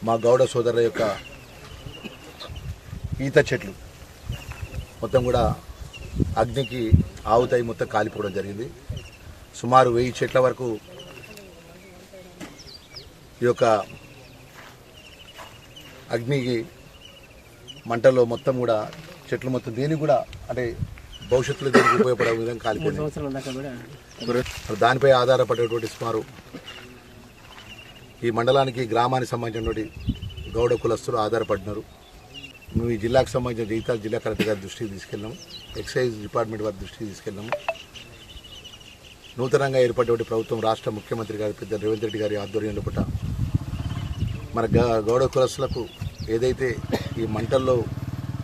మా గౌడ సోదరుల యొక్క ఈత చెట్లు మొత్తం కూడా అగ్నికి ఆవుతాయి, మొత్తం కాలిపోవడం జరిగింది. సుమారు 1000 చెట్ల వరకు ఈ యొక్క అగ్నికి మంటల్లో మొత్తం కూడా చెట్లు మొత్తం దేనికి కూడా అంటే భవిష్యత్తులో దేనికి ఉపయోగపడే విధంగా కాలిపోయింది. దానిపై ఆధారపడేటువంటి సుమారు ఈ మండలానికి గ్రామానికి సంబంధించినటువంటి గౌడ కులస్తులు ఆధారపడినారు. మేము ఈ జిల్లాకు సంబంధించిన జగిత్యాల జిల్లా కలెక్టర్ గారి దృష్టికి తీసుకెళ్ళాము, ఎక్సైజ్ డిపార్ట్మెంట్ వారి దృష్టికి తీసుకెళ్ళాము. నూతనంగా ఏర్పడినటువంటి ప్రభుత్వం రాష్ట్ర ముఖ్యమంత్రి గారి పెద్ద రేవంత్ రెడ్డి గారి ఆధ్వర్యంలో కూడా మన గౌడ కులస్తులకు ఏదైతే ఈ మంటల్లో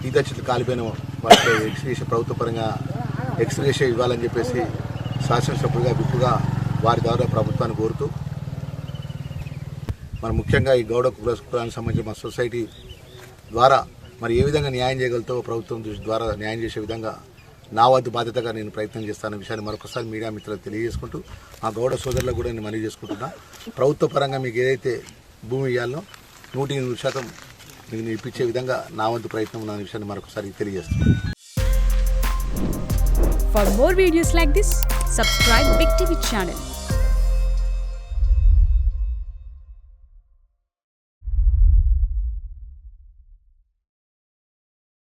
ఈత చెట్లు కాలిపోయిన వాటిలో ఎక్స్గ్రేషన్ ప్రభుత్వ పరంగా ఎక్స్గ్రేషన్ ఇవ్వాలని చెప్పేసి శాసనసభ్యులుగా విప్పుగా వారి ద్వారా ప్రభుత్వాన్ని కోరుతూ మరి ముఖ్యంగా ఈ గౌడ కులానికి సంబంధించిన మన సొసైటీ ద్వారా మరి ఏ విధంగా న్యాయం చేయగలుగుతో ప్రభుత్వం ద్వారా న్యాయం చేసే విధంగా నా వంతు బాధ్యతగా నేను ప్రయత్నం చేస్తాను విషయాన్ని మరొకసారి మీడియా మిత్రులకు తెలియజేసుకుంటూ మా గౌడ సోదరులకు కూడా నేను మనవి చేసుకుంటున్నా. ప్రభుత్వ పరంగా మీకు ఏదైతే భూమి ఇవ్వాలనో 100% మీకు ఇప్పించే విధంగా నా వంతు ప్రయత్నం ఉన్న విషయాన్ని మరొకసారి తెలియజేస్తాను. For more videos like this, subscribe Big TV channel.